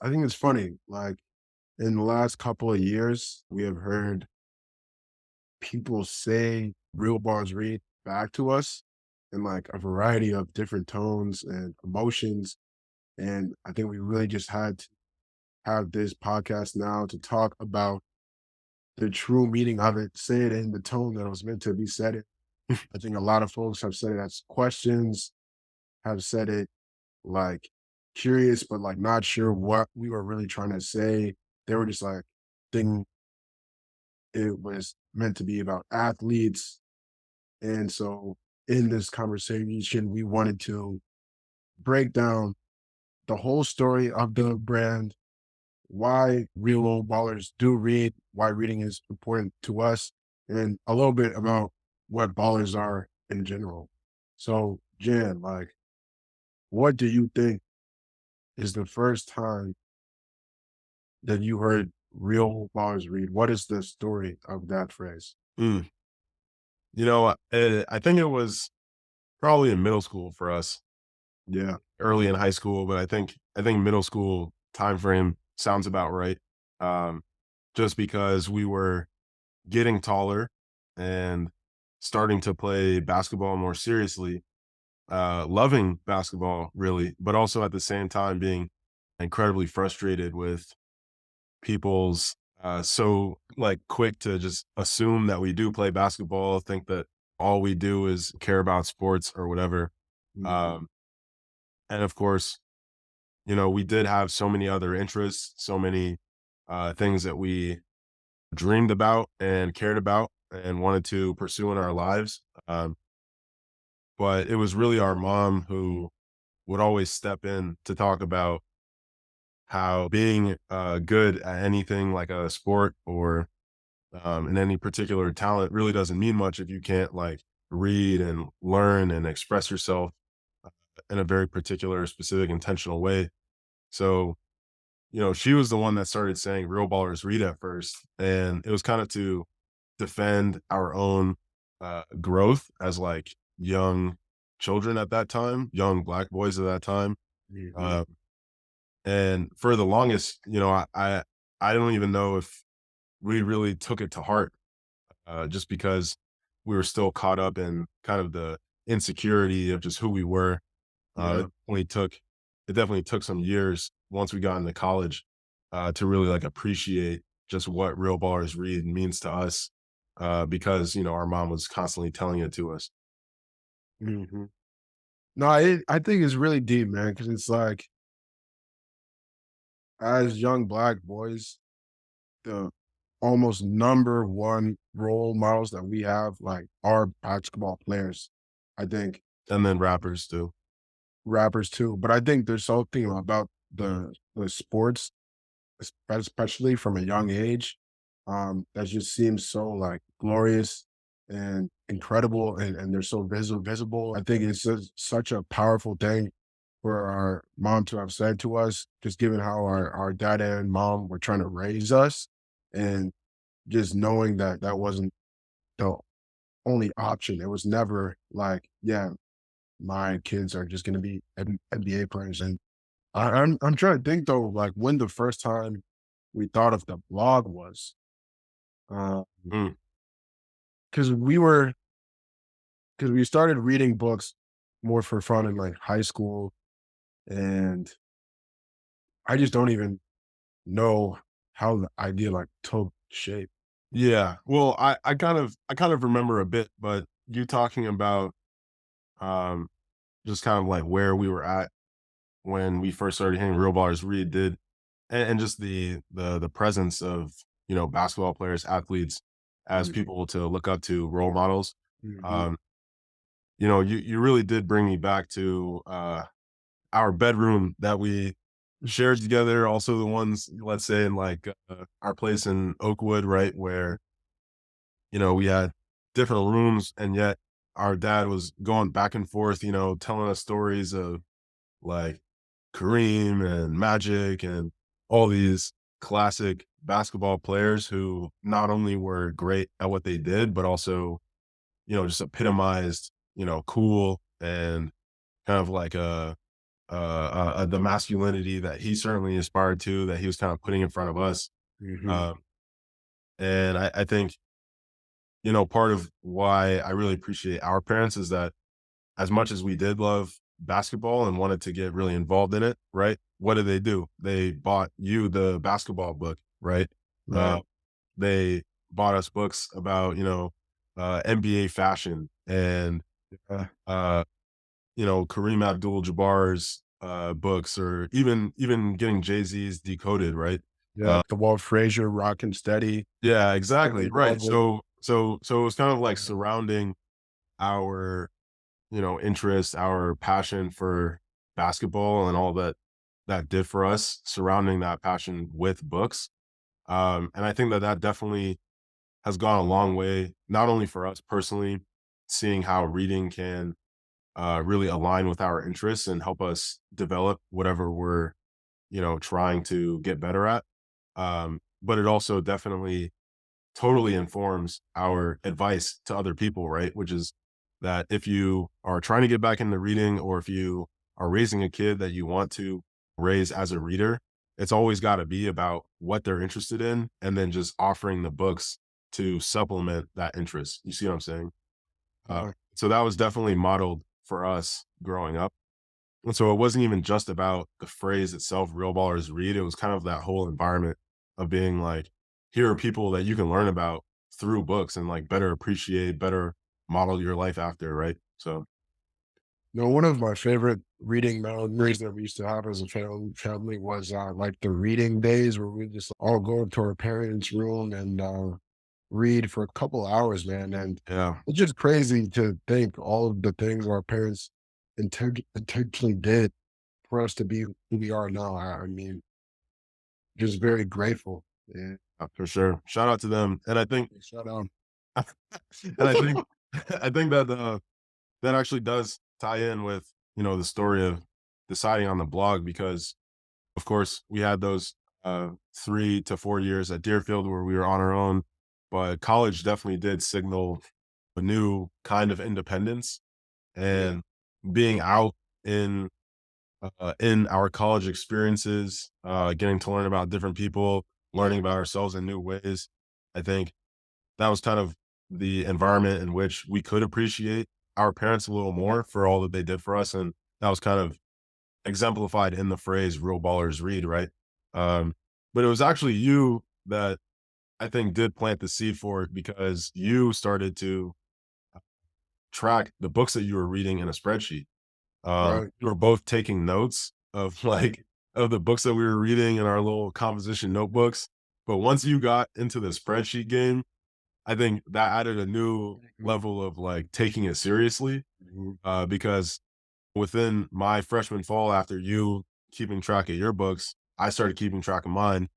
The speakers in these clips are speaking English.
I think it's funny. Like in the last couple of years, we have heard people say real bars read back to us in like a variety of different tones and emotions. And I think we really just had to have this podcast now to talk about the true meaning of it, say it in the tone that it was meant to be said it. I think a lot of folks have said it as questions, have said it like curious, but like not sure what we were really trying to say. They were just like thinking it was meant to be about athletes. And so in this conversation, we wanted to break down the whole story of the brand, why real old ballers do read, why reading is important to us, and a little bit about what ballers are in general. So, Jan, like, what do you think is the first time that you heard real ballers read? What is the story of that phrase? Mm. I think it was probably in middle school for us, Yeah. early in high school, but I think middle school time frame sounds about right. Um, just because we were getting taller and starting to play basketball more seriously, loving basketball really, but also at the same time being incredibly frustrated with people's so like quick to just assume that we do play basketball, think that all we do is care about sports or whatever. Mhm. Um, and of course, we did have so many other interests, so many things that we dreamed about and cared about and wanted to pursue in our lives. But it was really our mom who would always step in to talk about how being good at anything like a sport or in any particular talent really doesn't mean much if you can't like read and learn and express yourself in a very particular, specific, intentional way. So, she was the one that started saying real ballers read at first. And it was kind of to defend our own growth as like young children at that time, young black boys at that time. Mhm. Uh, and for the longest, I don't even know if we really took it to heart just because we were still caught up in kind of the insecurity of just who we were. Uh, Yeah. it definitely took it definitely took some years once we got into college to really like appreciate just what real ballers read means to us because our mom was constantly telling it to us. Mhm. No, I think it's really deep, man, because it's like as young black boys, the almost number one role models that we have like are basketball players. I think And then rappers too. rappers too, but I think there's something about the sports, especially from a young age, that just seems so like glorious and incredible, and they're so visible. I think it's just such a powerful thing for our mom to have said to us, just given how our dad and mom were trying to raise us, and just knowing that that wasn't the only option. It was never like, yeah, my kids are just going to be NBA players. And I'm trying to think though, like when the first time we thought of the blog was, because Mm. we were because we started reading books more for fun in like high school, and I just don't even know how the idea like took shape. Yeah. Well, I kind of remember a bit, but you talking about um, just kind of like where we were at when we first started hearing real ballers read did and just the presence of basketball players, athletes as Mhm. people to look up to, role models. Mhm. um you really did bring me back to our bedroom that we shared together, also the ones, let's say, in like our place in Oakwood, right, where we had different rooms, and yet our dad was going back and forth, telling us stories of like Kareem and Magic and all these classic basketball players who not only were great at what they did, but also, just epitomized, cool and kind of like a the masculinity that he certainly aspired to, that he was kind of putting in front of us. Mhm. Um, and I think, part of why I really appreciate our parents is that as much as we did love basketball and wanted to get really involved in it, right? What did they do? They bought you the basketball book, right? Right. Uh, they bought us books about, NBA fashion and, Yeah. uh, Kareem Abdul-Jabbar's books, or even getting Jay-Z's Decoded, right? Yeah, Uh, the Walt Frazier, Rockin' Steady. yeah, I exactly, right. love it. So it was kind of like surrounding our interest, our passion for basketball and all that did for us, surrounding that passion with books. And I think that that definitely has gone a long way, not only for us personally, seeing how reading can really align with our interests and help us develop whatever we're, trying to get better at. But it also definitely totally informs our advice to other people, right? Which is that if you are trying to get back into reading, or if you are raising a kid that you want to raise as a reader, it's always got to be about what they're interested in and then just offering the books to supplement that interest. You see what I'm saying? Uh, So that was definitely modeled for us growing up. And so it wasn't even just about the phrase itself, real ballers read. It was kind of that whole environment of being like, here are people that you can learn about through books and like better appreciate, better model your life after, right? So one of my favorite reading memories that we used to have as a family was, like, the reading days where we just all go into our parents' room and, read for a couple hours, man, and yeah, it's just crazy to think all of the things our parents intentionally did for us to be who we are now. I mean, just very grateful. Yeah. for sure. Shout out to them. And I think, Shout out. and I think, I think that that actually does tie in with, the story of deciding on the blog, because of course, we had those 3 to 4 years at Deerfield where we were on our own, but college definitely did signal a new kind of independence, Yeah. and being out in our college experiences, getting to learn about different people, learning about ourselves in new ways. I think that was kind of the environment in which we could appreciate our parents a little more for all that they did for us, and that was kind of exemplified in the phrase "real ballers read," right? Um, but it was actually you that I think did plant the seed for it, because you started to track the books that you were reading in a spreadsheet. Right. We were both taking notes of of the books that we were reading in our little composition notebooks. But once you got into the spreadsheet game, I think that added a new level of like taking it seriously. Mhm. Because within my freshman fall, after you keeping track of your books, I started keeping track of mine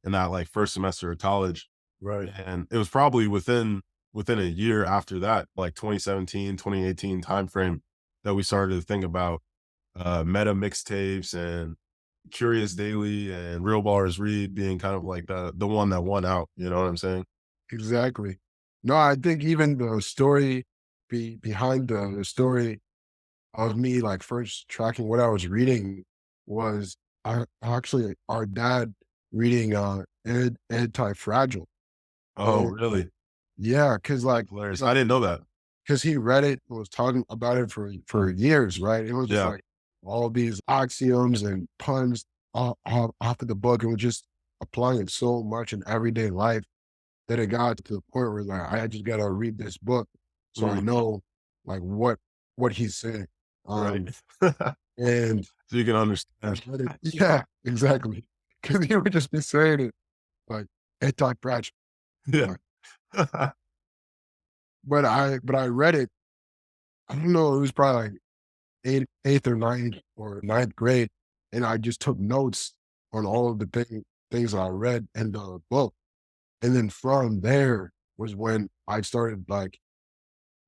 in that like first semester of college. Right. And it was probably within a year after that, like 2017, 2018 timeframe, that we started to think about meta mixtapes and Curious Daily and Real Ballers Read being kind of like the one that won out. You know what I'm saying? Exactly. No, I think even the story behind the story of me, like, first tracking what I was reading was, actually our dad reading, Anti-Fragile. Oh, And really? yeah, because Hilarious. I didn't know that. he read it and was talking about it for years, right? It was just Yeah. like all these axioms and puns off of the book, and was just applying it so much in everyday life that it got to the point where, like, I just gotta read this book so I Mm, know, like, what he's saying. right. Um, So and you can I understand. read it, yeah, exactly. Because he would just be saying it like anti-fragile. Yeah. Like, but I read it. I don't know. It was probably like eighth or ninth grade, and I just took notes on all of the things I read in the book, and then from there was when I started, like,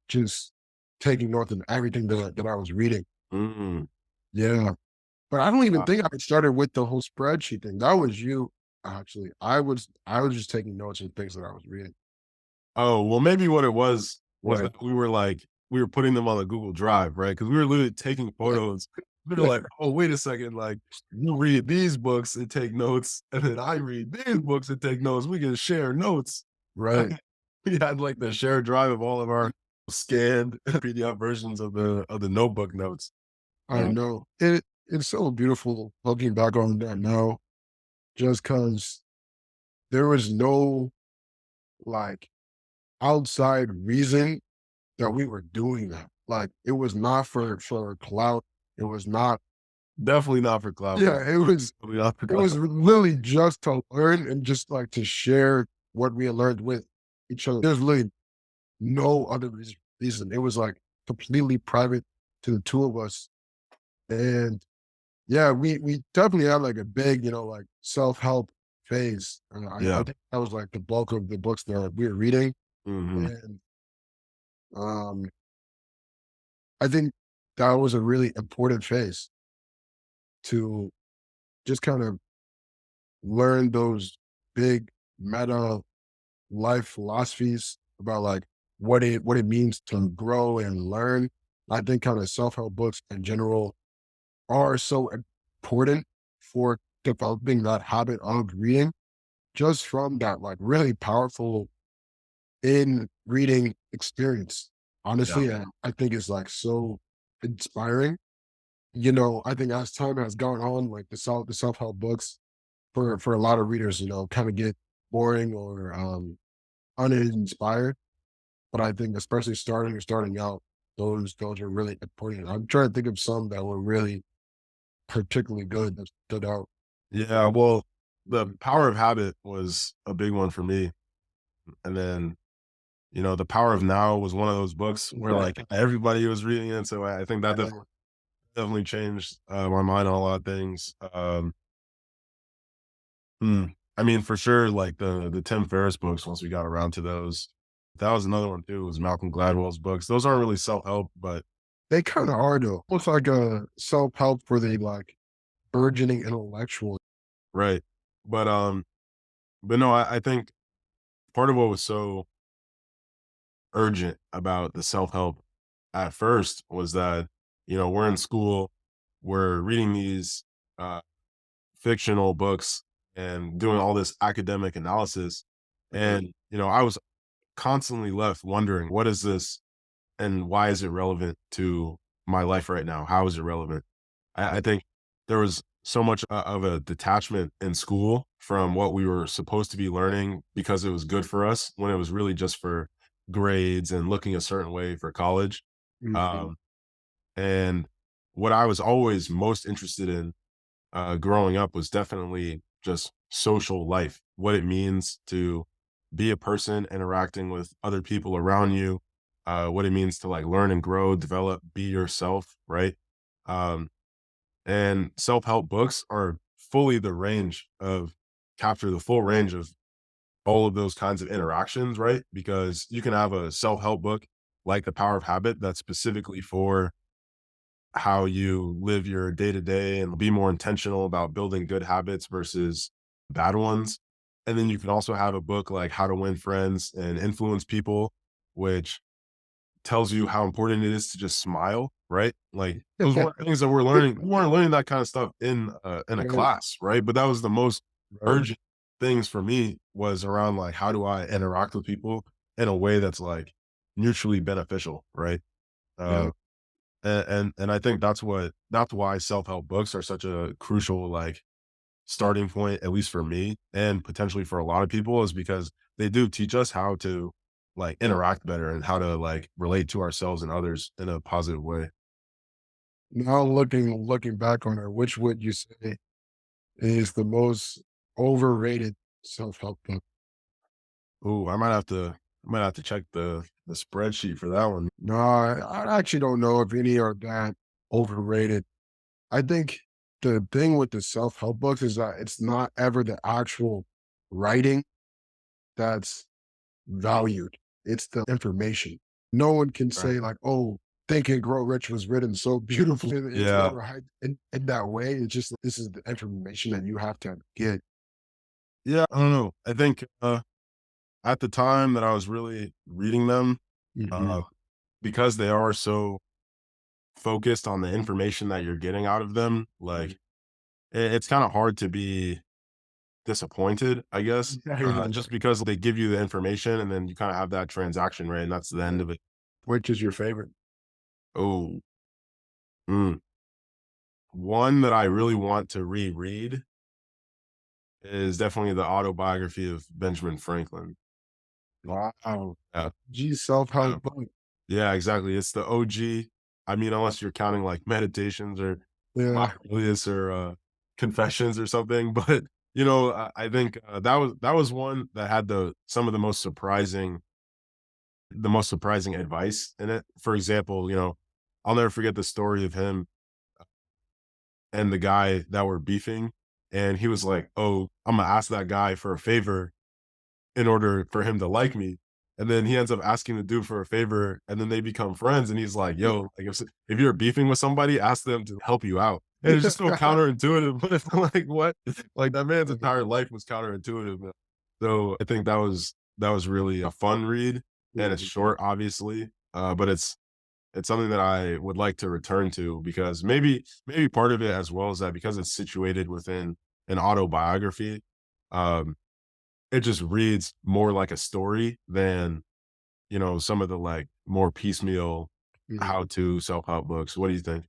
just taking notes of everything that I was reading. Mm, Yeah. But I don't even wow. think I started with the whole spreadsheet thing. That was you, actually. I was just taking notes of things that I was reading. Oh, well, maybe what it was Right. that we were putting them on the Google Drive, right? Because we were literally taking Yeah. photos they're like, "Oh, wait a second, like, you read these books and take notes, and then I read these books and take notes. We can share notes." Right. We had, like, the shared drive of all of our scanned PDF versions of the notebook notes. I know. It's so beautiful looking back on that now, just because there was no, like, outside reason that we were doing that. Like, it was not for clout. It was not Definitely not for clout, bro. yeah, Definitely not for it was clout. literally just to learn and just, like, to share what we had learned with each other. There's literally no other reason. It was, like, completely private to the 2 of us, and yeah, we definitely had, like, a big, like, self-help phase, and I Yeah. think that was, like, the bulk of the books that we were reading, Mhm. and, um, I think that was a really important phase to just kind of learn those big meta life philosophies about, like, what it means to grow and learn. I think kind of self-help books in general are so important for developing that habit of reading just from that, like, really powerful in reading experience. Yeah. Honestly, I think it's, like, so inspiring. I think as time has gone on, like, the self-help books for a lot of readers, kind of get boring or uninspired. But I think especially starting out, those are really important. I'm trying to think of some that were really particularly good that stood out. Yeah, well, the Mhm. Power of Habit was a big one for me, and then, The Power of Now was one of those books where, like, everybody was reading it, so I think that Yeah. definitely changed, my mind on a lot of things. I mean, for sure, like, the Tim Ferriss books, once we got around to those, that was another one too, was Malcolm Gladwell's books. Those aren't really self-help, but They kind of are though. Almost like a self-help for the, like, burgeoning intellectual. right. But, no, I think part of what was so urgent about the self-help at first was that, we're in school, we're reading these, uh, fictional books and doing all this academic analysis, Uh-huh. and, I was constantly left wondering, "What is this and why is it relevant to my life right now? How is it relevant?" I think there was so much of a detachment in school from what we were supposed to be learning because it was good for us when it was really just for grades and looking a certain way for college. Mhm. Um, and what I was always most interested in growing up was definitely just social life, what it means to be a person interacting with other people around you, what it means to like learn and grow, develop, be yourself, right? Um, and self-help books are fully the range of capture the full range of all of those kinds of interactions, right? Because you can have a self-help book like The Power of Habit that's specifically for how you live your day to day and be more intentional about building good habits versus bad ones. And then you can also have a book like How to Win Friends and Influence People, which tells you how important it is to just smile, right? Like those weren't things that we're learning. We weren't learning that kind of stuff in a Right, class, right? But that was the most right. urgent things for me was around like how do I interact with people in a way that's like mutually beneficial, right? Yeah. Uh, and I think that's why self-help books are such a crucial, like, starting point, at least for me, and potentially for a lot of people, is because they do teach us how to, like, interact better and how to, like, relate to ourselves and others in a positive way. Now looking back on it, which would you say is the most overrated self-help book? Ooh, I might have to check the spreadsheet for that one. No, I actually don't know if any are that overrated. I think the thing with the self-help books is that it's not ever the actual writing that's valued. It's the information. No one can Right. say like, "Oh, Think and Grow Rich was written so beautifully." It's Yeah. never in that way. It's just this is the information that you have to get. Yeah, I don't know. I think, at the time that I was really reading them, Mhm. uh, because they are so focused on the information that you're getting out of them, like, it's kinda hard to be disappointed, I guess, Yeah. just because they give you the information and then you kinda have that transaction, right? And that's the end of it. Which is your favorite? Oh, mm. One that I really want to reread is definitely the autobiography of Benjamin Franklin. Wow. Yeah, Geez, yeah. self-help book. Yeah, exactly. It's the OG. I mean, unless you're counting like meditations or Yeah. mindfulness or confessions or something, but I think that was one that had some of the most surprising advice in it. For example, I'll never forget the story of him and the guy that were beefing, and he was like, "Oh, I'm gonna ask that guy for a favor in order for him to like me." And then he ends up asking the dude for a favor, and then they become friends. And he's like, "Yo, like if you're beefing with somebody, ask them to help you out." And it's just so counterintuitive. But it's like, what? Like that man's entire life was counterintuitive. Man. So I think that was really a fun read, and it's short, obviously, but it's something that I would like to return to because maybe part of it as well is that because it's situated within an autobiography. Um, it just reads more like a story than, some of the, like, more piecemeal Mhm. how-to self-help books. What do you think?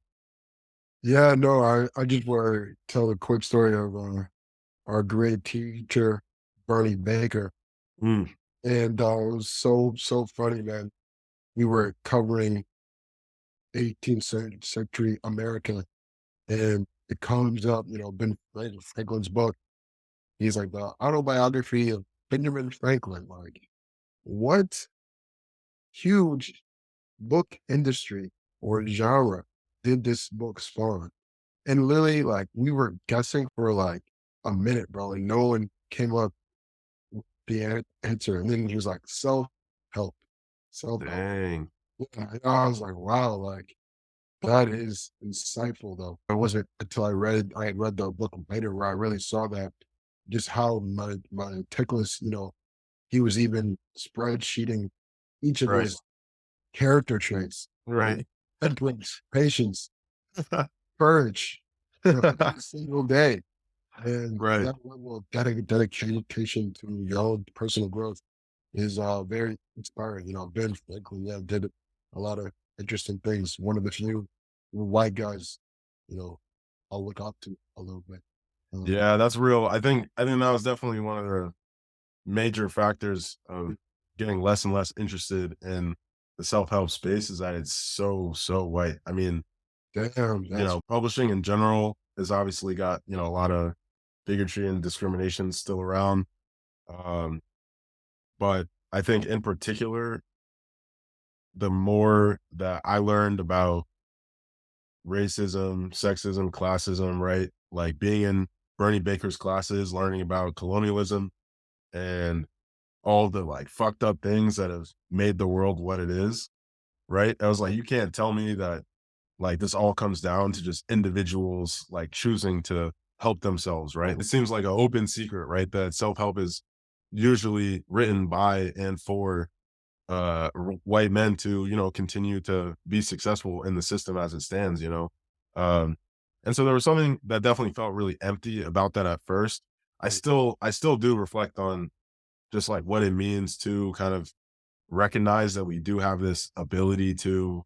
Yeah, no, I just want to tell a quick story of our great teacher, Bernie Baker. Mm, And it was so funny, man. We were covering 18th century America, and it comes up, Franklin's book. He's like the autobiography of Benjamin Franklin. Like, what huge book industry or genre did this book spawn? And literally, like, we were guessing for like a minute, bro. Like, no one came up with the answer. And then he was like, help, self help. dang. Yeah, and I was like, wow, like, that is insightful, though. It wasn't until I had read the book later where I really saw that just how my meticulous, he was even spreadsheeting each of Right, his character traits, right. temperance, patience, courage, every single day. And Right. that level of dedication to your own personal growth is very inspiring. Ben Franklin, yeah, did a lot of interesting things. One of the few white guys, you know, I'll look up to a little bit. Um, Yeah, that's real. I think that was definitely one of the major factors of getting less and less interested in the self-help space is that it's so white. I mean, damn, that's publishing in general has obviously got, a lot of bigotry and discrimination still around. Um, but I think in particular, the more that I learned about racism, sexism, classism, right? Like being in Bernie Baker's classes, learning about colonialism and all the like fucked up things that have made the world what it is, right? I was like, you can't tell me that like this all comes down to just individuals like choosing to help themselves, right? It seems like an open secret, right? That self-help is usually written by and for white men to continue to be successful in the system as it stands, um and so there was something that definitely felt really empty about that at first. I still do reflect on just like what it means to kind of recognize that we do have this ability to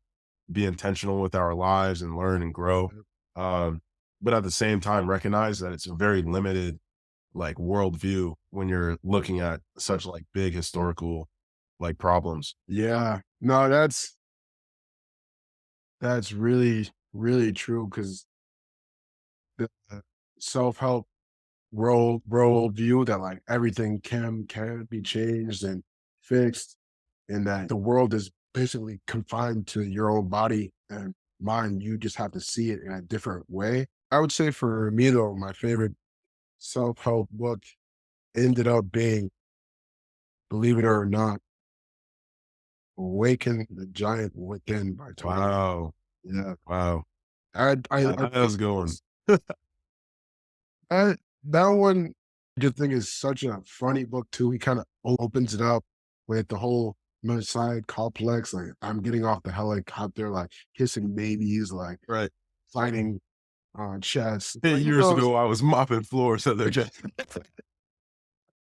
be intentional with our lives and learn and grow. Um, but at the same time, recognize that it's a very limited like worldview when you're looking at such like big historical like problems. yeah. No, that's really true because the self help world view that like everything can be changed and fixed, and that the world is basically confined to your own body and mind. You just have to see it in a different way. I would say for me though, my favorite self help book ended up being, believe it or not, "Awaken the Giant Within" by Tony. Wow. Yeah, Wow. I That was a good one. I, that one I just think is such a funny book too. He kind of opens it up with the whole Messiah complex. Like I'm getting off the helicopter, like kissing babies, like Right. fighting chess. Like Years ago, I was mopping floors at their just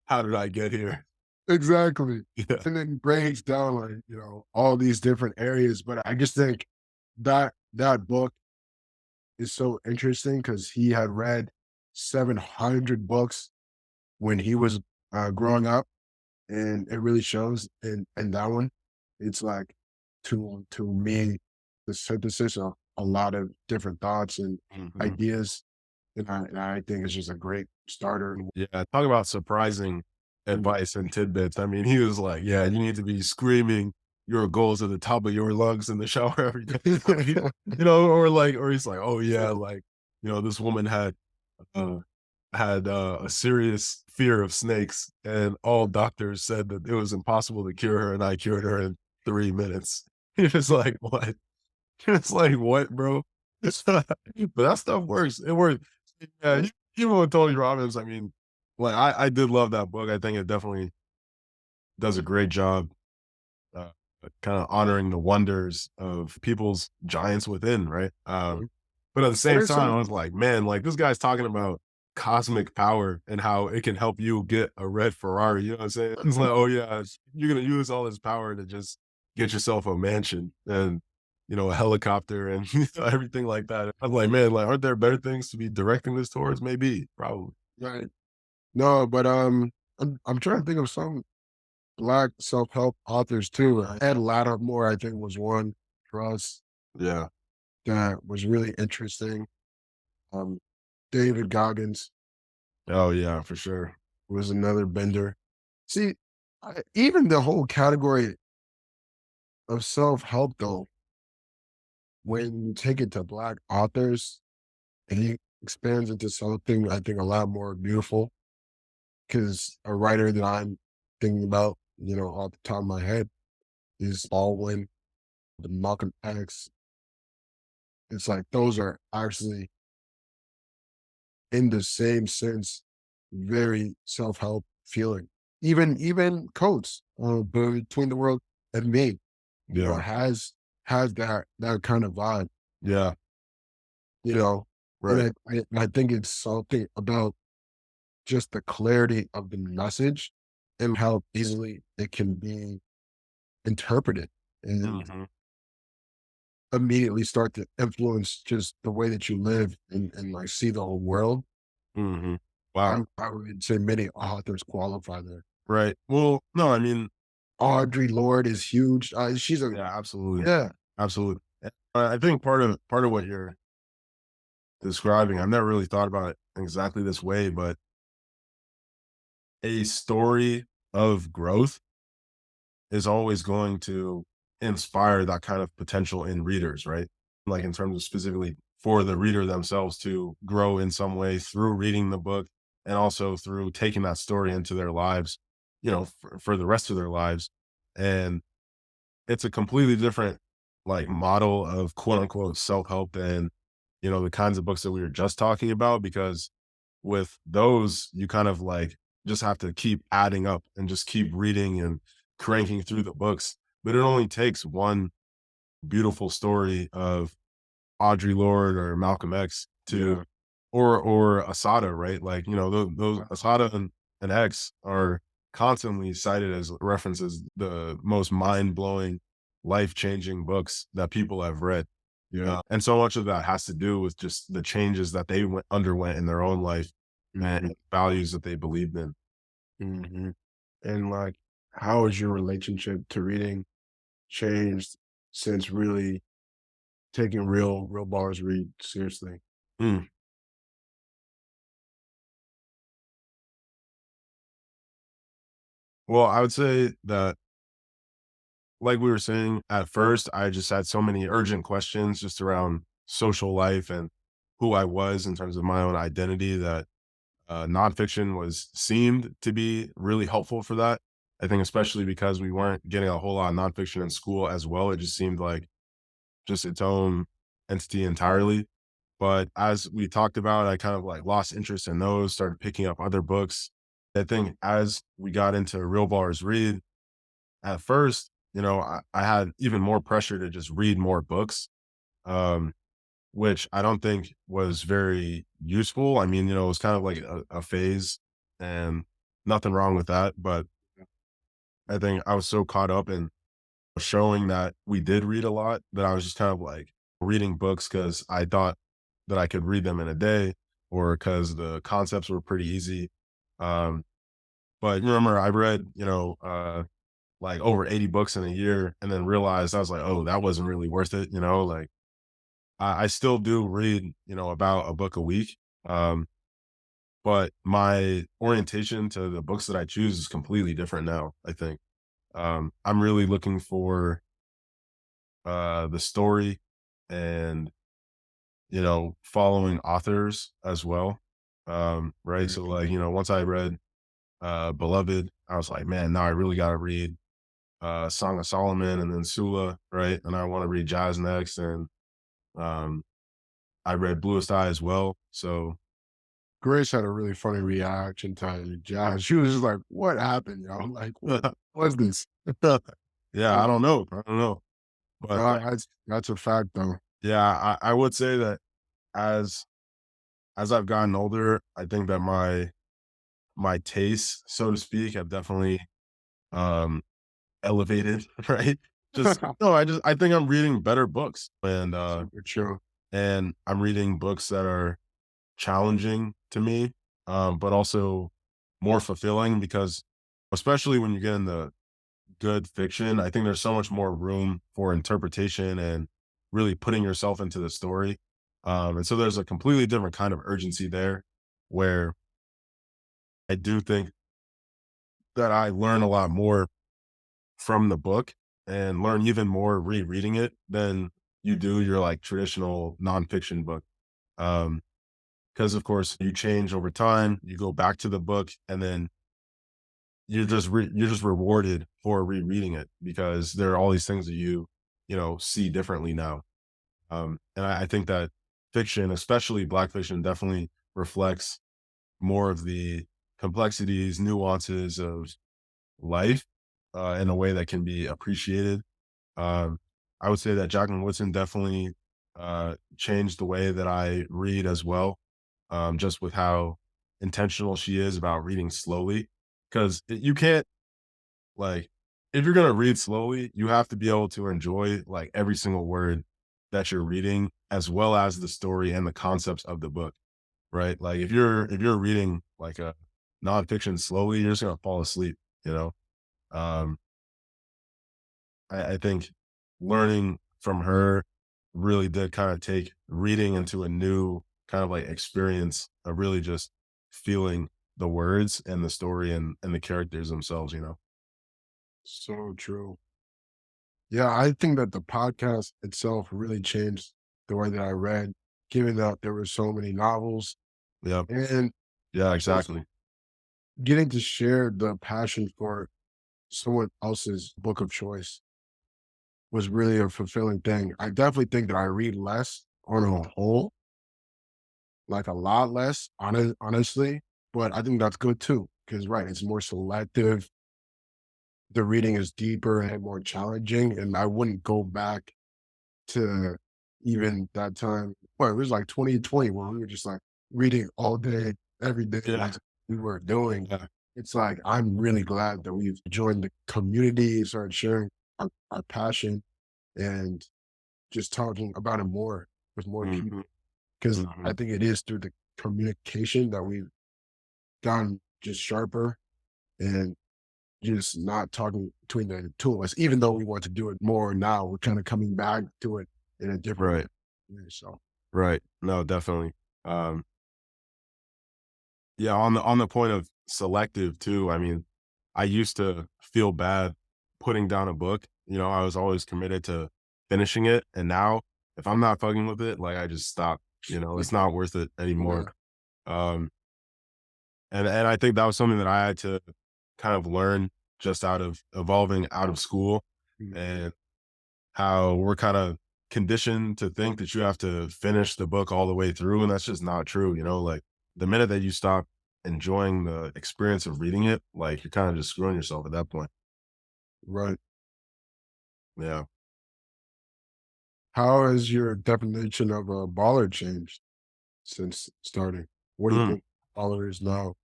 how did I get here? exactly. Yeah. And then breaks down like, all these different areas. But I just think that book is so interesting because he had read 700 books when he was growing up. And it really shows in that one. It's like to me, the synthesis of a lot of different thoughts and Mhm. ideas. And I think it's just a great starter. Yeah, talk about surprising Mm. advice and tidbits. I mean, he was like, "Yeah, you need to be screaming your goals at the top of your lungs in the shower every day." Or he's like, "Oh yeah, like, this woman uh had a serious fear of snakes, and all doctors said that it was impossible to cure her, and I cured her in 3 minutes." He was like, "What?" It's like, "What, bro?" But that stuff works. It works. Yeah, even with Tony Robbins, I mean, like, I did love that book. I think it definitely does a great job, uh, kinda honoring the wonders of people's giants within, right? Mhm. But at the What same are time, some I was like, "Man, like, this guy's talking about cosmic power and how it can help you get a red Ferrari," you know what I'm saying? It's like, "Oh, yeah, you're gonna use all this power to just get yourself a mansion and, a helicopter and everything like that." I'm like, "Man, like, aren't there better things to be directing this towards?" Maybe, probably. right? No, but I'm trying to think of some Black self-help authors too. Ed Lattimore, I think, was one for us Yeah. that was really interesting. Um, David Goggins Oh, yeah, for sure. was another bender. See, even the whole category of self-help, though, when you take it to Black authors, and he expands into something I think a lot more beautiful. Because a writer that I'm thinking about, off the top of my head, is Baldwin, the Malcolm X. It's like those are actually in the same sense, very self-help feeling. Even Coates, Between the World and Me, Yeah. has that kind of vibe, Yeah. you know. And Right. I think it's something about just the clarity of the message and how easily it can be interpreted and Mhm. immediately start to influence just the way that you live and like see the whole world. Mhm. Wow. I would say many authors qualify there. Right. Well, no, I mean, Audre Lorde is huge. She's a yeah, absolutely. yeah. Absolutely. I think part of what you're describing, I've never really thought about it exactly this way, but a story of growth is always going to inspire that kind of potential in readers, right? Like in terms of specifically for the reader themselves to grow in some way through reading the book and also through taking that story into their lives, for the rest of their lives. And it's a completely different like model of quote unquote self-help than, the kinds of books that we were just talking about, because with those, you kind of like just have to keep adding up and just keep reading and cranking through the books. But it only takes one beautiful story of Audre Lorde or Malcolm X to Yeah. or Asada, right? Like, those Asada and X are constantly cited as references the most mind-blowing, life-changing books that people have read. Yeah. And so much of that has to do with just the changes that they underwent in their own life Mhm. and values that they believed in. Mhm. And like, how has your relationship to reading changed since really taking real bars read seriously? Mm. Well, I would say that, like we were saying, at first, I just had so many urgent questions just around social life and who I was in terms of my own identity that nonfiction seemed to be really helpful for that. I think especially because we weren't getting a whole lot of nonfiction in school as well. It just seemed like just its own entity entirely. But as we talked about, I kind of like lost interest in those, started picking up other books. I think as we got into Real Bars Read, at first, I had even more pressure to just read more books, um, which I don't think was very useful. I mean, it was kind of like a phase and nothing wrong with that. But I think I was so caught up in showing that we did read a lot that I was just kind of like reading books because I thought that I could read them in a day or because the concepts were pretty easy. Um, but remember, I read, like over 80 books in a year and then realized I was like, oh, that wasn't really worth it. Like I still do read, about a book a week. Um, but my orientation to the books that I choose is completely different now, I think. I'm really looking for the story and, following authors as well. Right. Right. So like, once I read Beloved, I was like, man, now I really gotta read Song of Solomon and then Sula, right? And I want to read Jazz next. And um I read Bluest Eye as well. So Grace had a really funny reaction to Josh. She was just like, "What happened, yo? Like, what was this?" yeah, I Uh, don't know. I don't know. But no, that's a fact, though. yeah, I would say that as I've gotten older, I think that my tastes, so to speak, have definitely um elevated, right? Just no, I think I'm reading better books Super true. and I'm reading books that are challenging to me, but also more fulfilling because especially when you get into good fiction, I think there's so much more room for interpretation and really putting yourself into the story. And so there's a completely different kind of urgency there where I do think that I learn a lot more from the book and learn even more rereading it than you do your like traditional nonfiction book. Um, because of course you change over time, you go back to the book, and then you're just rewarded for rereading it because there are all these things that see differently now. And I think that fiction, especially Black fiction, definitely reflects more of the complexities, nuances of life in a way that can be appreciated. Um, I would say that Jacqueline Woodson definitely changed the way that I read as well, just with how intentional she is about reading slowly. Because you can't like, if you're gonna read slowly, you have to be able to enjoy like every single word that you're reading, as well as the story and the concepts of the book, right? Like if you're reading like a nonfiction slowly, you're just gonna fall asleep, you know. Um, I think learning from her really did kind of take reading into a new kind of like experience of really just feeling the words and the story and the characters themselves. So true. Yeah, I think that the podcast itself really changed the way that I read, given that there were so many novels Yep. and Yeah, just exactly. getting to share the passion for someone else's book of choice was really a fulfilling thing. I definitely think that I read less on a whole, like a lot less, honestly, but I think that's good too. Because right, it's more selective. The reading is deeper and more challenging, and I wouldn't go back to even that time. Well, it was like 2020 when we were just like reading all day, every day, Yeah. like we were doing. Yeah. It's like I'm really glad that we've joined the community, started sharing our passion, and just talking about it more with more people. Mhm. Because I Mhm. think it is through the communication that we've gotten just sharper and just not talking between the two of us. Even though we want to do it more now, we're kind of coming back to it in a different Right. way. So Right. No, definitely. Um, yeah, on the point of selective too, I mean, I used to feel bad putting down a book. I was always committed to finishing it. And now if I'm not fucking with it, like I just stop. It's not worth it anymore. yeah. Um, and I think that was something that I had to kind of learn just out of evolving out of school Mhm. and how we're kind of conditioned to think that you have to finish the book all the way through, and that's just not true. Like, the minute that you stop enjoying the experience of reading it, like, you're kinda just screwing yourself at that point. Right. Yeah. How has your definition of a baller changed since starting? What do you Mm. think baller is now?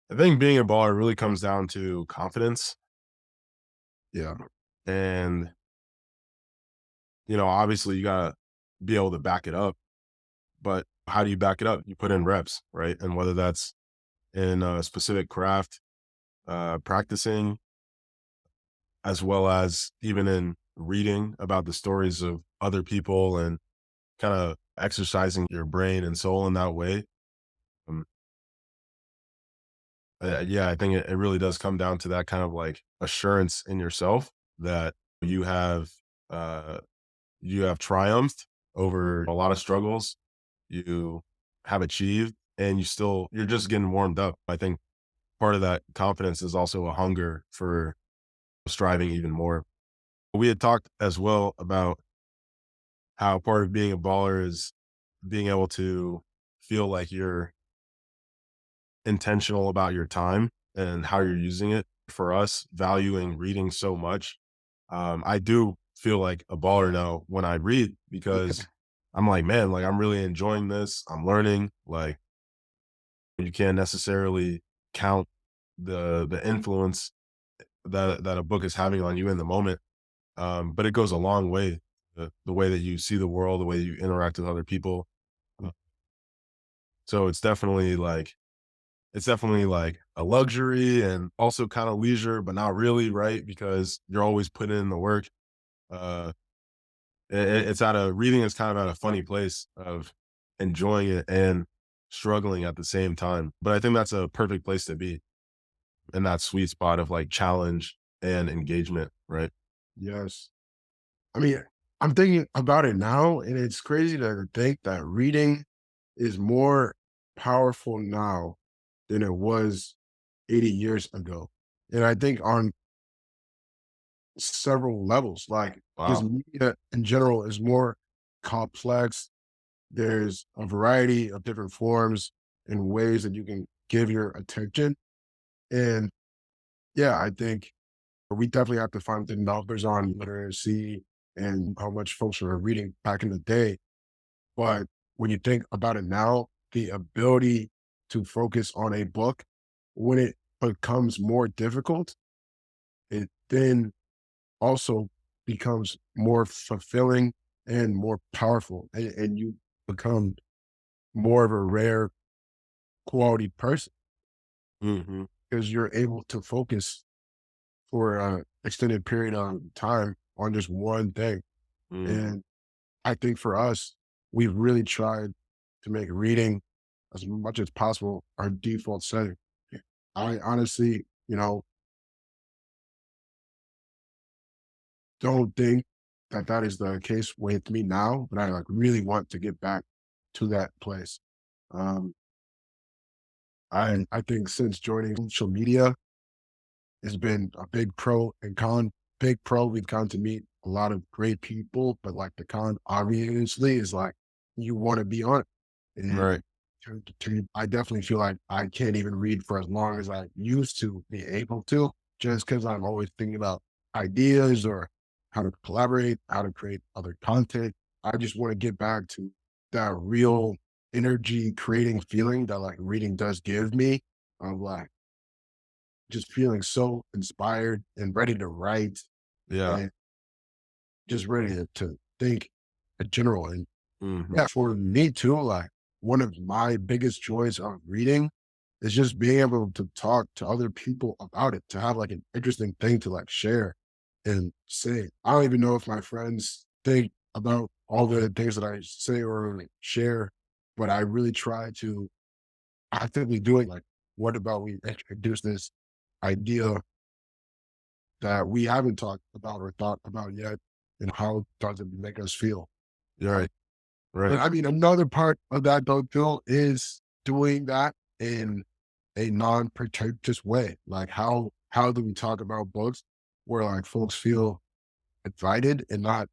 I think being a baller really comes down to confidence Yeah. and, obviously you gotta be able to back it up, but how do you back it up? You put in reps, right? And whether that's in a specific craft, practicing, as well as even in reading about the stories of other people and kind of exercising your brain and soul in that way. Um, yeah, I think it really does come down to that kind of like assurance in yourself that you have uh, you have triumphed over a lot of struggles. You have achieved, and you're just getting warmed up. I think part of that confidence is also a hunger for striving even more. We had talked as well about how part of being a baller is being able to feel like you're intentional about your time and how you're using it. For us, valuing reading so much, I do feel like a baller now when I read because I'm like, man, like I'm really enjoying this. I'm learning. Like you can't necessarily count the influence that a book is having on you in the moment, but it goes a long way. The way that you see the world, the way you interact with other people. Uh, So it's definitely like a luxury and also kind of leisure, but not really, right? Because you're always putting in the work. Uh, it's at a reading is kind of at a funny place of enjoying it and struggling at the same time. But I think that's a perfect place to be in that sweet spot of like challenge and engagement, right? Yes. I mean, I'm thinking about it now, and it's crazy to think that reading is more powerful now than it was 80 years ago. And I think on several levels, like just Wow. media in general is more complex. There's a variety of different forms and ways that you can give your attention. And yeah, I think we definitely have to find the numbers on literacy and how much folks were reading back in the day. But when you think about it now, the ability to focus on a book when it becomes more difficult, it then also becomes more fulfilling and more powerful. And you become more of a rare quality person Hmm. because you're able to focus for an extended period of time on just one thing. Hmm. And I think for us, we've really tried to make reading as much as possible our default setting. I honestly, don't think that that is the case with me now, but I like really want to get back to that place. Um, I think since joining social media, it's been a big pro and con. Big pro, we've gotten to meet a lot of great people, but like the con, obviously, is like you want to be on it. And Right. I definitely feel like I can't even read for as long as I used to be able to, just because I'm always thinking about ideas or how to collaborate, how to create other content. I just want to get back to that real energy creating feeling that like reading does give me of like just feeling so inspired and ready to write Yeah. and just ready to think in general. And Hmm. yeah, for me too, like one of my biggest joys of reading is just being able to talk to other people about it, to have like an interesting thing to like share and say. I don't even know if my friends think about all the things that I say or like share, but I really try to actively do it. Like, what about we introduce this idea that we haven't talked about or thought about yet, and how does it make us feel? You're right. But Right. I mean, another part of that though, Phil, is doing that in a non-pretentious way. Like how do we talk about books where like folks feel invited and not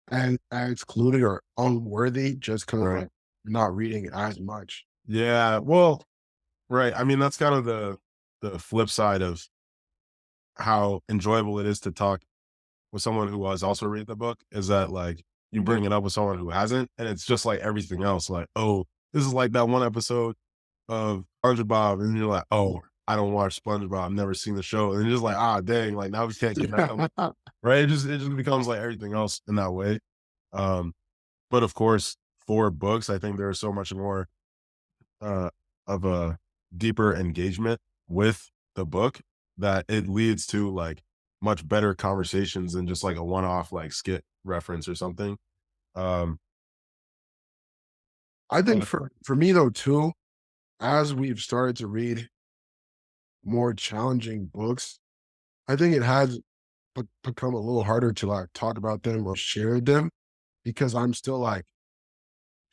as excluded or unworthy just because Right. like not reading as much. Yeah. Well, right. I mean, that's kind of the flip side of how enjoyable it is to talk with someone who was also reading the book is that like you bring it up with someone who hasn't, and it's just like everything else. Like, oh, this is like that one episode of SpongeBob, and you're like, oh, I don't watch SpongeBob, I've never seen the show, and you're just like, ah, dang, like now we can't connect them, right? It just becomes like everything else in that way. Um, but of course, for books, I think there is so much more uh, of a deeper engagement with the book that it leads to like much better conversations than just like a one-off like skit reference or something. Um, I think but for me though too, as we've started to read more challenging books, I think it has become a little harder to like talk about them or share them because I'm still like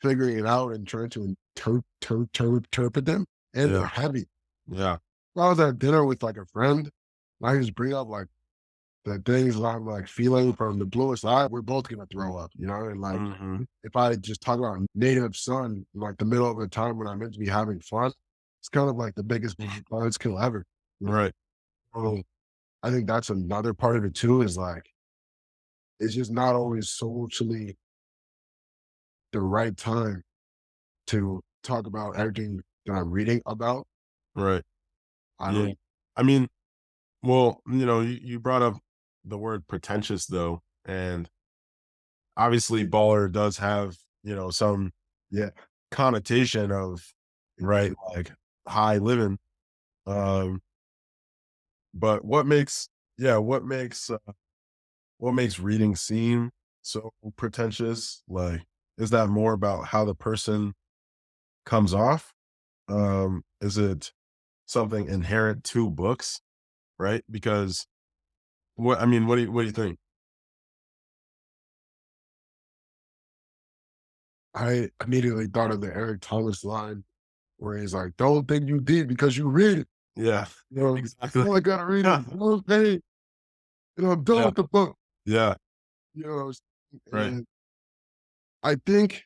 figuring it out and trying to interpret them, and they're yeah, heavy. yeah, If I was at dinner with like a friend, I just bring up like the things that I'm like feeling from the bluest eye, we're both gonna throw up, you know? And like hmm, if I just talk about native sun, like the middle of the time when I'm meant to be having fun, it's kind of like the biggest buzzkill ever. You know? right, So I think that's another part of it too, is like it's just not always socially the right time to talk about everything that I'm reading about. right, I yeah. don't I mean, well, you brought up the word pretentious though, and obviously baller does have some yeah. connotation of right like high living. Um, but yeah, what makes reading seem so pretentious? Like, is that more about how the person comes off? Is it something inherent to books, right? Because what do you think? I immediately thought of the Eric Thomas line where he's like, "Don't think you did because you read it." Yeah, You know, exactly. all I gotta read Yeah, is one page, and I'm done yeah, with the book. yeah, You know, right, and I think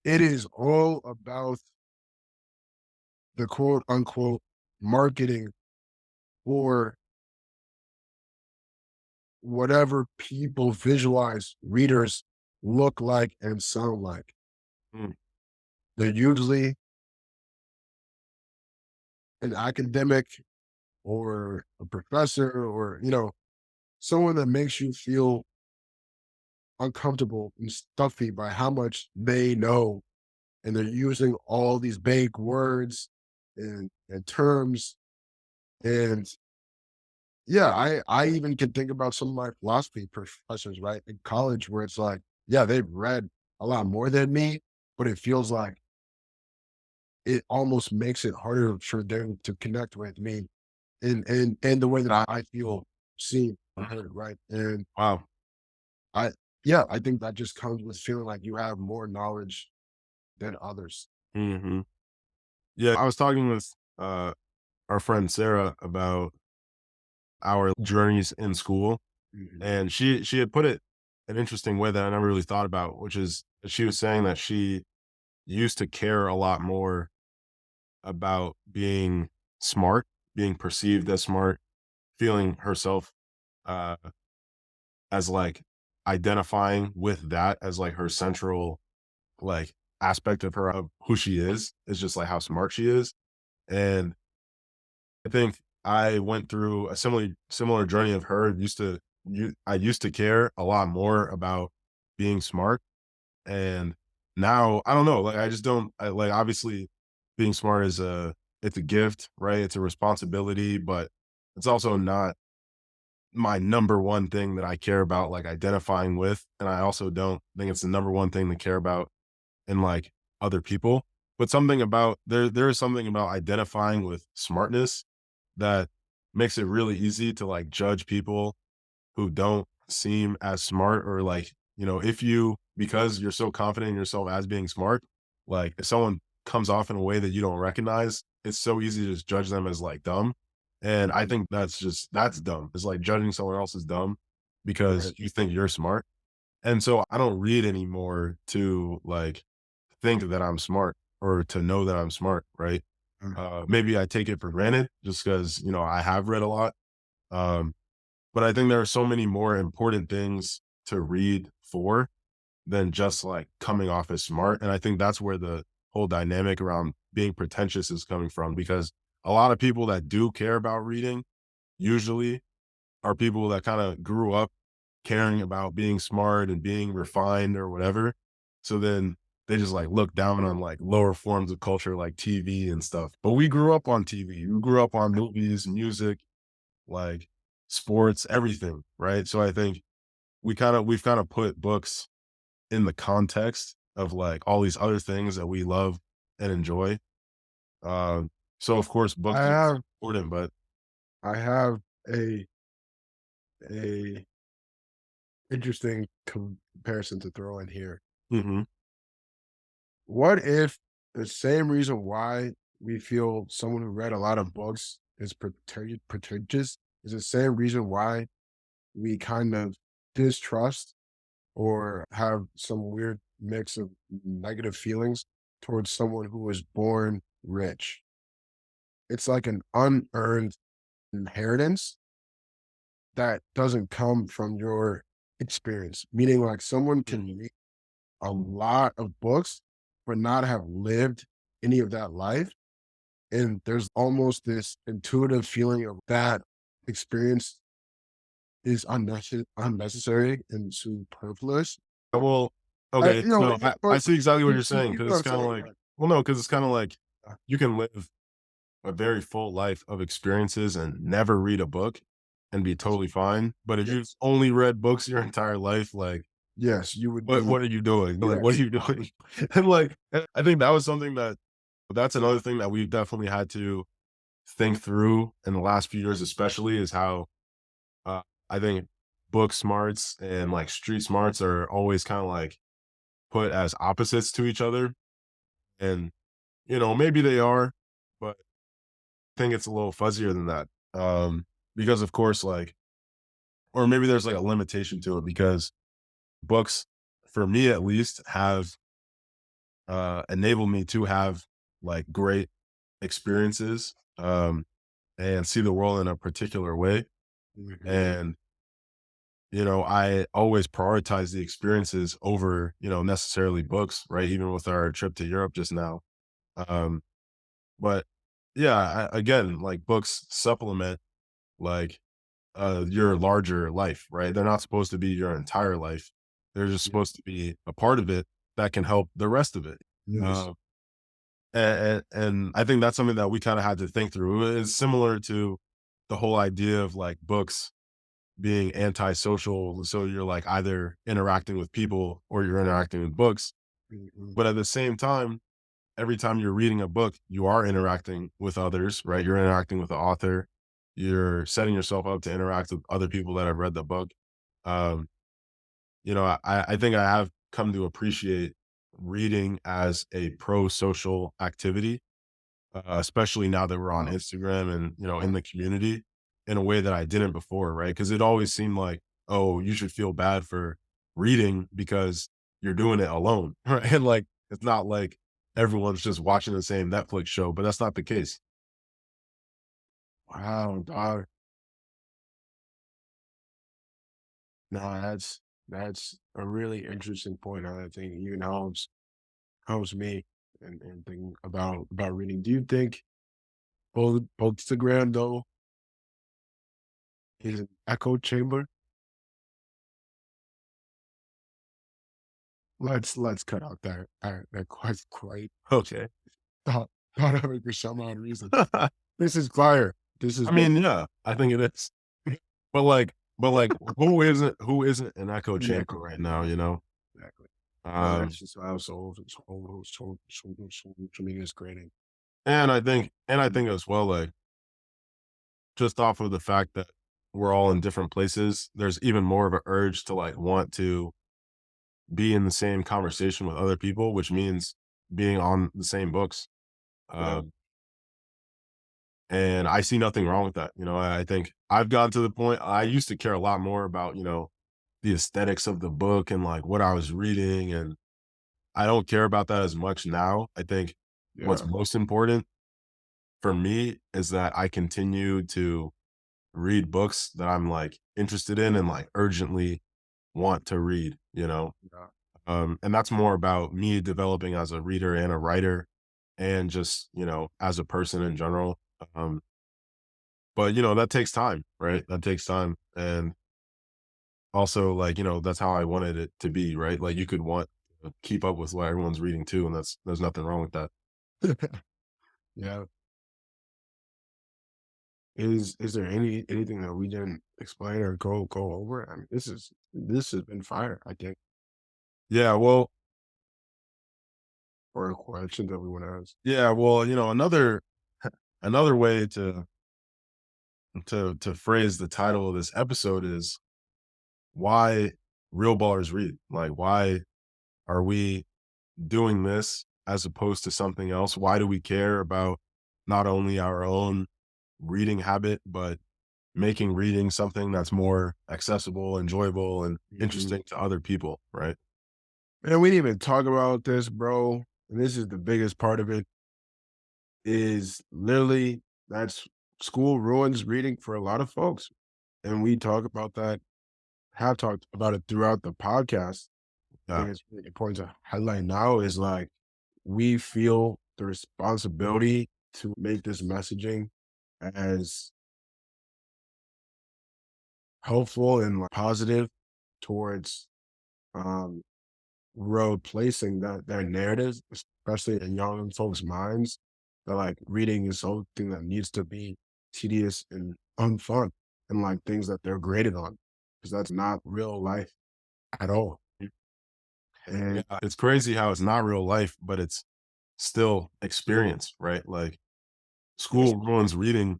it is all about the quote unquote marketing for whatever people visualize readers look like and sound like. mm, They're usually an academic or a professor or, someone that makes you feel uncomfortable and stuffy by how much they know. And they're using all these big words and terms. And yeah, I even can think about some of my philosophy professors, right, in college, where it's like, yeah, they've read a lot more than me, but it feels like it almost makes it harder for them to connect with me in the way that I feel seen or heard, right? And wow, I yeah, I think that just comes with feeling like you have more knowledge than others. hmm, yeah. I was talking with our friend Sarah about our journeys in school, Mhm. and she had put it an interesting way that I never really thought about, which is she was saying that she used to care a lot more about being smart, being perceived as smart, feeling herself uh, as like identifying with that as like her central like aspect of her of who she is just like how smart she is. And I think I went through a similar journey of her. I used to care a lot more about being smart, and now I don't know. Like I just don't. Like obviously, being smart is it's a gift, right? It's a responsibility, but it's also not my number one thing that I care about, like identifying with. And I also don't think it's the number one thing to care about in like other people. But something about there is something about identifying with smartness that makes it really easy to like judge people who don't seem as smart or like, if you because you're so confident in yourself as being smart, like if someone comes off in a way that you don't recognize, it's so easy to just judge them as like dumb. And I think that's dumb. It's like judging someone else is dumb because Right. you think you're smart. And so I don't read anymore to like think that I'm smart or to know that I'm smart, right? Mm. Maybe I take it for granted just because, I have read a lot. Um, but I think there are so many more important things to read for than just like coming off as smart. And I think that's where the whole dynamic around being pretentious is coming from, because a lot of people that do care about reading usually are people that kind of grew up caring about being smart and being refined or whatever. So then they just like look down on like lower forms of culture like TV and stuff. But we grew up on TV. We grew up on movies, music, like sports, everything, right? So I think we've kind of put books in the context of like all these other things that we love and enjoy. So of course I books are have important, but I have a a interesting comparison to throw in here. mhm, What if the same reason why we feel someone who read a lot of books is pretentious is the same reason why we kind of distrust or have some weird mix of negative feelings towards someone who was born rich? It's like an unearned inheritance that doesn't come from your experience, meaning like someone can mhm. read a lot of books, but not have lived any of that life. And there's almost this intuitive feeling of that experience is unnecessary and superfluous. Well, I, okay, you know, no, I but see exactly what you're you saying, get because what it's I'm kinda saying. like, Like, well, no, because it's kinda like uh, you can live a very full life of experiences and never read a book and be totally fine. But if you've yes, only read books your entire life, like yes, you would be. what are you doing? Like, what are Yes, you doing? And like, I think that was something that that's another thing that we've definitely had to think through in the last few years, especially is how uh, I think book smarts and like street smarts are always kind of like put as opposites to each other. And, maybe they are, but I think it's a little fuzzier than that. Because of course, like, or maybe there's like a limitation to it because books, for me at least, have enabled me to have like great experiences and see the world in a particular way. mhm, And, I always prioritize the experiences over, necessarily books, right? Even with our trip to Europe just now. Um, but yeah, again, like books supplement like your larger life, right? They're not supposed to be your entire life. They're just yeah, supposed to be a part of it that can help the rest of it. yes, Uh, and I think that's something that we kind of had to think through. It's similar to the whole idea of like books being antisocial. So you're like either interacting with people or you're interacting with books. mhm, But at the same time, every time you're reading a book, you are interacting with others, right? You're interacting with the author. You're setting yourself up to interact with other people that have read the book. Um, I think I have come to appreciate reading as a pro-social activity, especially now that we're on wow, Instagram and, in the community in a way that I didn't before, right? Because it always seemed like, oh, you should feel bad for reading because you're doing it alone, right? And like, it's not like everyone's just watching the same Netflix show, but that's not the case. wow, dog. No, that's a really interesting point. And I think even helps me and thinking about reading. Do you think both Instagram though is an echo chamber? Let's cut out that quite Okay. thought thought of it for some odd reason. This is fire. This is I mean, yeah, I think it is. But like, who isn't an echo the chamber echo. right now, you know? Exactly. No, that's Um, just how social media is creating. and I think as well, like, just off of the fact that we're all in different places, there's even more of a urge to like want to be in the same conversation with other people, which means being on the same books. Yeah. Um, and I see nothing wrong with that. I think I've gotten to the point I used to care a lot more about, the aesthetics of the book and like what I was reading. And I don't care about that as much now. I think what's Yeah. most important for me is that I continue to read books that I'm like interested in and like urgently want to read, you know? Yeah. And that's more about me developing as a reader and a writer and just, as a person in general. Um, but that takes time, right? That takes time. And also like, that's how I wanted it to be, right? Like you could want to keep up with what everyone's reading too, and there's nothing wrong with that. Yeah. Is there anything that we didn't explain or go over? I mean, this has been fire, I think, Yeah, well, or a question that we want to ask. yeah, well, another way to phrase the title of this episode is why real ballers read. Like why are we doing this as opposed to something else? Why do we care about not only our own reading habit, but making reading something that's more accessible, enjoyable, and Mhm. interesting to other people, right? Man, we didn't even talk about this, bro. And this is the biggest part of it. Is literally that's school ruins reading for a lot of folks, and we talk about that. Have talked about it throughout the podcast. I Yeah, think it's really important to highlight now is like we feel the responsibility to make this messaging as helpful and like, positive towards um road placing that narrative, especially in young folks' minds, that like reading is something that needs to be tedious and unfun and like things that they're graded on. Because that's not real life at all. yeah. And It's crazy how it's not real life, but it's still experience, right? Like yes, school ruins reading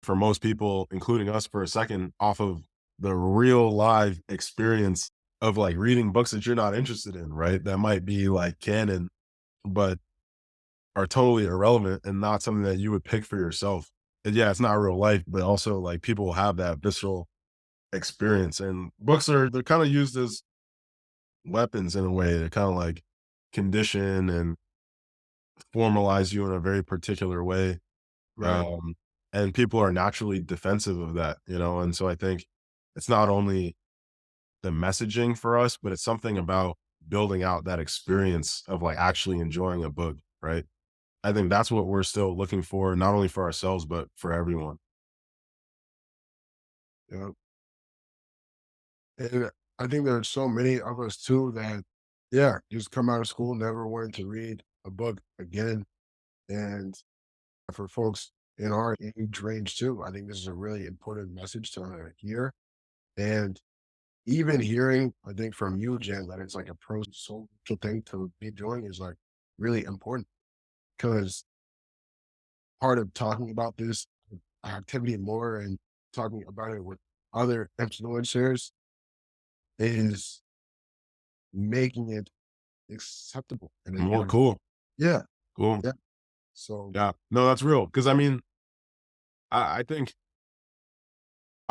for most people, including us for a second, off of the real live experience of like reading books that you're not interested in, right? That might be like canon, but are totally irrelevant and not something that you would pick for yourself. And yeah, it's not real life, but also like people have that visceral experience. And books they're kind of used as weapons in a way. They're kind of like condition and formalize you in a very particular way. right. Um, and people are naturally defensive of that, and so I think it's not only the messaging for us, but it's something about building out that experience of like actually enjoying a book, right? I think that's what we're still looking for, not only for ourselves, but for everyone. Yeah. And I think there are so many of us too that, yeah, just come out of school never wanting to read a book again. And for folks in our age range too, I think this is a really important message to hear. And even hearing, I think from you, Jen, that it's like a pro-social thing to be doing is like really important because part of talking about this activity more and talking about it with other influencers is making it acceptable. And More cool, yeah, cool. yeah. So Yeah, no, that's real. Because I mean, I think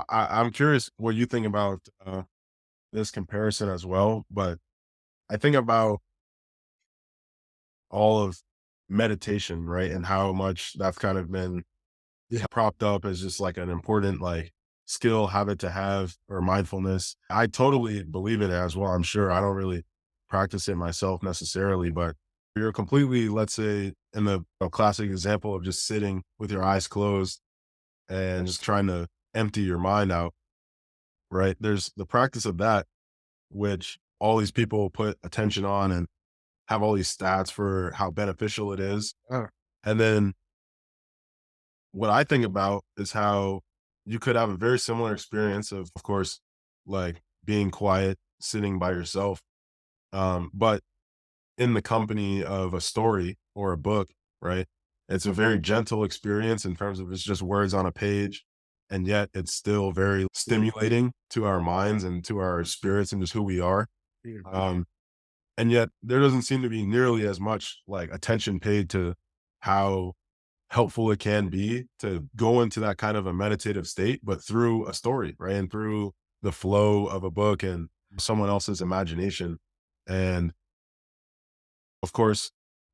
I'm curious what you think about this comparison as well. But I think about all of meditation, right, and how much that's kind of been yeah, propped up as just like an important like skill habit to have or mindfulness. I totally believe in it as well. I'm sure I don't really practice it myself necessarily, but you're completely, let's say, in the a classic example of just sitting with your eyes closed and just trying to empty your mind out, right? There's the practice of that, which all these people put attention on and have all these stats for how beneficial it is. uh, And then what I think about is how you could have a very similar experience of course, like being quiet, sitting by yourself, but in the company of a story or a book, right? It's a very gentle experience in terms of it's just words on a page, and yet it's still very stimulating to our minds and to our spirits and just who we are. yeah, Um, and yet there doesn't seem to be nearly as much like attention paid to how helpful it can be to go into that kind of a meditative state, but through a story, right? And through the flow of a book and someone else's imagination. And of course,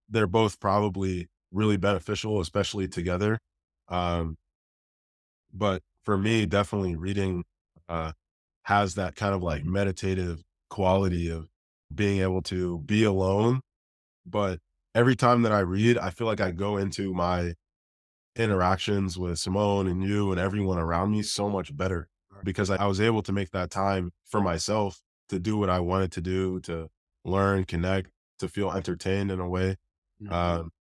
they're both probably really beneficial, especially together. Um, but for me, definitely reading uh, has that kind of like meditative quality of being able to be alone. But every time that I read, I feel like I go into my interactions with Simone and you and everyone around me so much better because I was able to make that time for myself to do what I wanted to do, to learn, connect, to feel entertained in a way. Mhm. Um,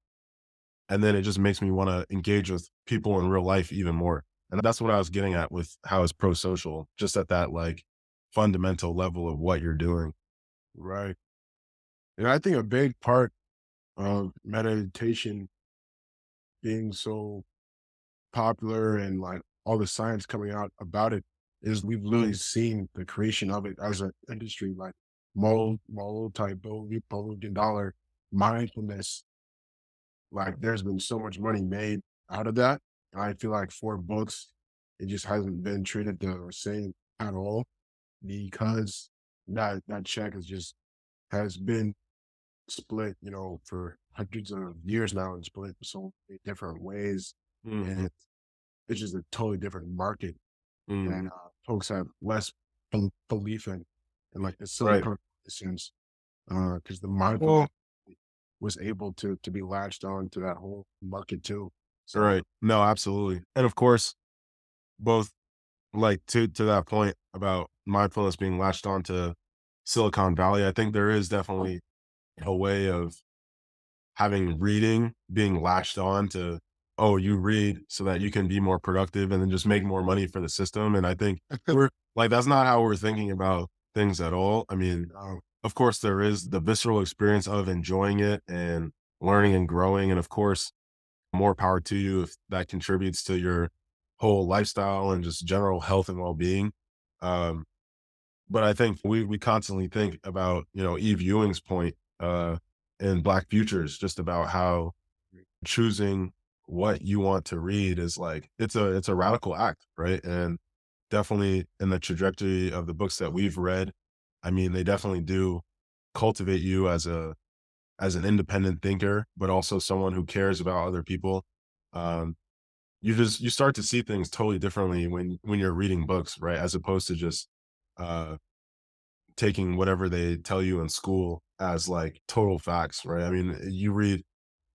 and then it just makes me want to engage with people in real life even more. And that's what I was getting at with how it's pro social, just at that like fundamental level of what you're doing. Right. And I think a big part of meditation being so popular and like all the science coming out about it is we've literally seen the creation of it as an industry, like multi-billion dollar mindfulness. Like there's been so much money made out of that. I feel like for books, it just hasn't been treated the same at all because that check has been split, for hundreds of years now and split so many different ways. Hmm. And it's just a totally different market. And Hmm. folks have less belief in like the Right. silicon sense, because the mindfulness Well, was able to be latched on to that whole market too. So right. No, absolutely. And of course, both like to that point about mindfulness being latched onto Silicon Valley, I think there is definitely a way of having reading being latched on to, oh, you read so that you can be more productive and then just make more money for the system. And I think we're like, that's not how we're thinking about things at all. I mean, of course, there is the visceral experience of enjoying it and learning and growing. And of course, more power to you if that contributes to your whole lifestyle and just general health and well being. Um, but I think we constantly think about, Eve Ewing's point in Black Futures, just about how choosing what you want to read is like it's a radical act, right? And definitely in the trajectory of the books that we've read, I mean, they definitely do cultivate you as an independent thinker, but also someone who cares about other people. Um, you start to see things totally differently when you're reading books, right? As opposed to just uh taking whatever they tell you in school as like total facts, right? I mean, you read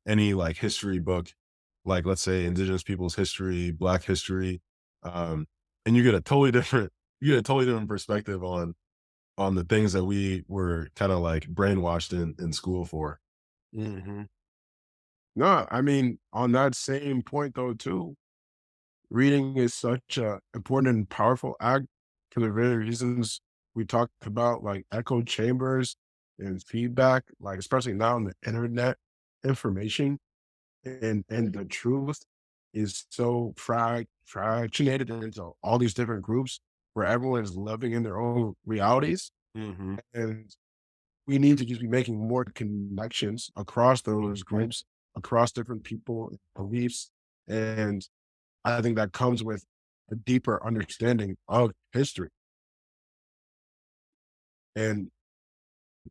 any like history book, like let's say indigenous people's history, black history, um, and you get a totally different perspective on the things that we were kind of like brainwashed in school for. mhm. No, I mean, on that same point though, too, reading is such a important and powerful act for the very reasons we talked about, like echo chambers and feedback, like especially now on the internet, information and the truth is so fractionated into all these different groups where everyone is living in their own realities. Hmm. And we need to just be making more connections across those groups, across different people, beliefs. And I think that comes with a deeper understanding of history and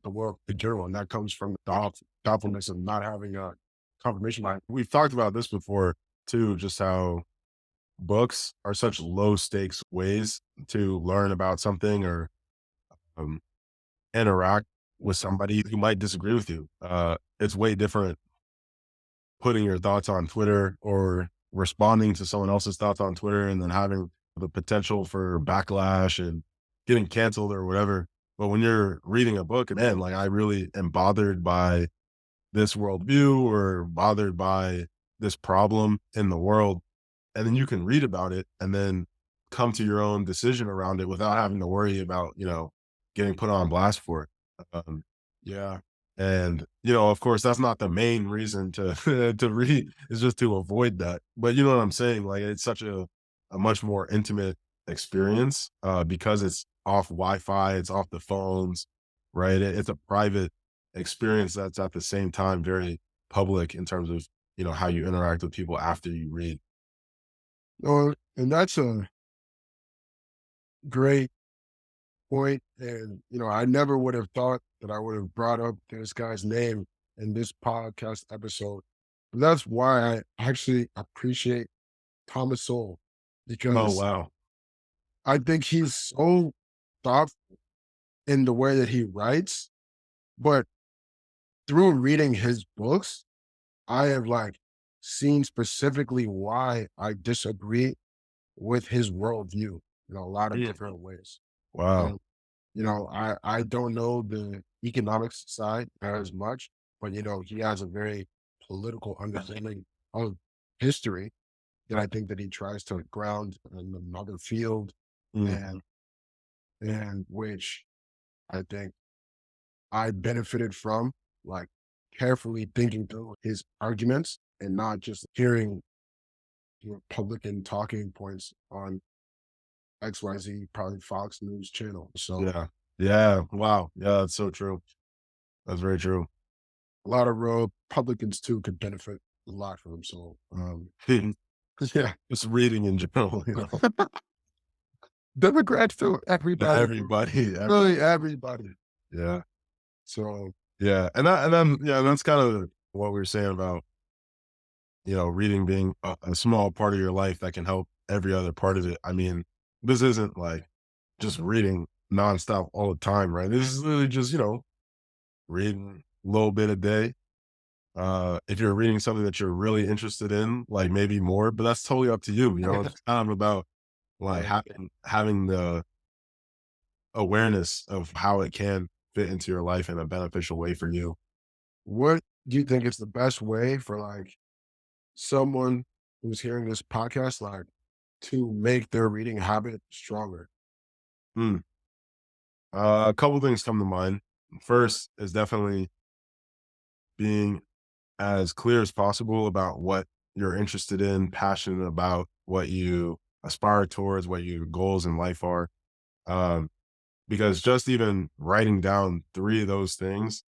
the world in general. And that comes from the thoughtfulness of not having a confirmation bias. We've talked about this before too, just how books are such low stakes ways to learn about something or um, interact with somebody who might disagree with you. It's way different putting your thoughts on Twitter or responding to someone else's thoughts on Twitter and then having the potential for backlash and getting canceled or whatever. But when you're reading a book, man, like I really am bothered by this worldview or bothered by this problem in the world. And then you can read about it and then come to your own decision around it without having to worry about, getting put on blast for it. Um, Yeah. and, of course, that's not the main reason to to read, is just to avoid that. But you know what I'm saying? Like it's such a much more intimate experience because it's off Wi-Fi, it's off the phones, right? It's a private experience that's at the same time very public in terms of, how you interact with people after you read. No, and that's a great point. And, I never would have thought that I would have brought up this guy's name in this podcast episode. But that's why I actually appreciate Thomas Sowell. Oh, because wow. I think he's so thoughtful in the way that he writes, but through reading his books, I have like seen specifically why I disagree with his worldview in a lot of Mhm. different ways. Wow. And I don't know the economics side as much, but he has a very political understanding of history that I think that he tries to ground in another field, Mhm. and which I think I benefited from, like carefully thinking through his arguments and not just hearing Republican talking points on XYZ, probably Fox News channel. So Yeah. Yeah. Wow. Yeah, that's so true. That's very true. a lot of Republicans too could benefit a lot from him. So yeah, Just reading in general, Democrats too, everybody, bro. everybody, Really everybody. yeah. So Yeah, and then yeah, that's kind of what we were saying about, reading being a small part of your life that can help every other part of it. I mean, this isn't like just reading nonstop all the time, right? This is literally just, reading a little bit a day. If you're reading something that you're really interested in, like maybe more, but that's totally up to you. It's kind of about like right. having the awareness of how it can fit into your life in a beneficial way for you. What do you think is the best way for like someone who's hearing this podcast, like to make their reading habit stronger? Mm. A couple things come to mind. First is definitely being as clear as possible about what you're interested in, passionate about, what you aspire towards, what your goals in life are. Um, because just even writing down three of those things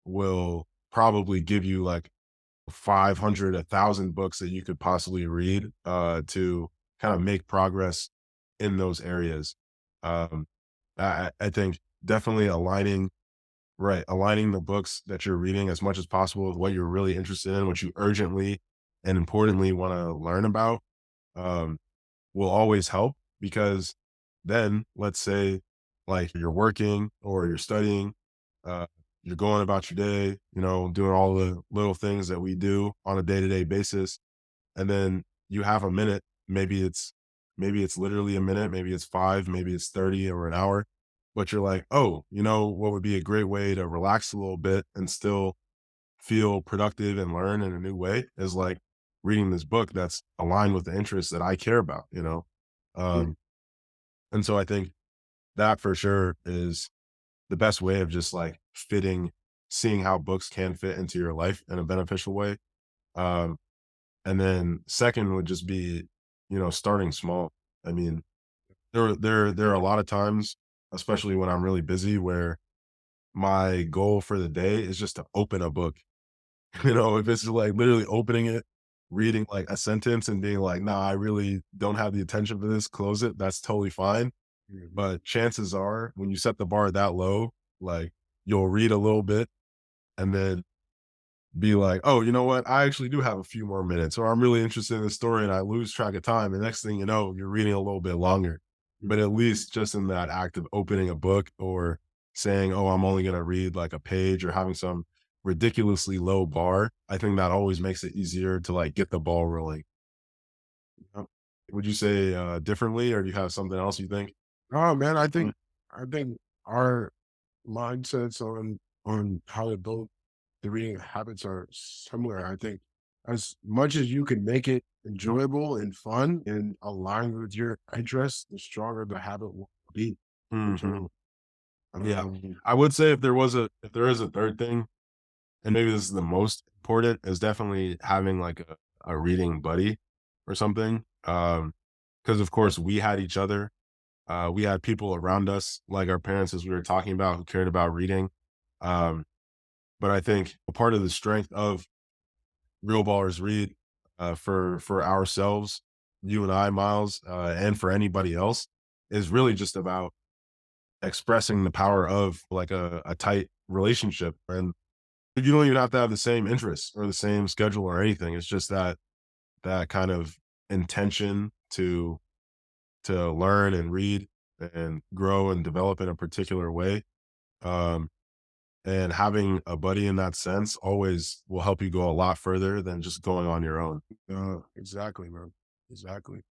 will probably give you like 500, 1,000 books that you could possibly read to kind of make progress in those areas. Um, I think definitely aligning the books that you're reading as much as possible with what you're really interested in, what you urgently and importantly want to learn about, um, will always help because then let's say like you're working or you're studying, uh, you're going about your day, doing all the little things that we do on a day-to-day basis. And then you have a minute, maybe it's literally a minute, maybe it's 5, maybe it's 30 or an hour, but you're like, "Oh, what would be a great way to relax a little bit and still feel productive and learn in a new way is like reading this book that's aligned with the interests that I care about?" Mm. Um, and so I think that for sure is the best way of just like seeing how books can fit into your life in a beneficial way. Um, and then second would just be, starting small. I mean, there are a lot of times, especially when I'm really busy, where my goal for the day is just to open a book. If it's like literally opening it, reading like a sentence and being like, nah, I really don't have the attention for this, close it, that's totally fine. Mhm. But chances are when you set the bar that low, like you'll read a little bit and then be like, "Oh, you know what? I actually do have a few more minutes," or "I'm really interested in the story," and I lose track of time. And next thing you know, you're reading a little bit longer. But at least just in that act of opening a book or saying, "Oh, I'm only gonna read like a page," or having some ridiculously low bar, I think that always makes it easier to like get the ball rolling. Uh, Would you say differently, or do you have something else you think? Oh man, I Mm. think our mindsets on how to build the reading habits are similar. I think as much as you can make it enjoyable and fun and aligned with your interests, the stronger the habit will be. Mhm. So, Yeah, um, I would say if there is a third thing, and maybe this is the most important, is definitely having like a reading buddy or something. Because of course we had each other. We had people around us, like our parents, as we were talking about, who cared about reading. Um, but I think a part of the strength of Real Ballers Read for ourselves, you and I, Miles, and for anybody else, is really just about expressing the power of like a tight relationship. And you don't even have to have the same interests or the same schedule or anything. It's just that kind of intention to to learn and read and grow and develop in a particular way. Um, and having a buddy in that sense always will help you go a lot further than just going on your own. Exactly, man. Exactly.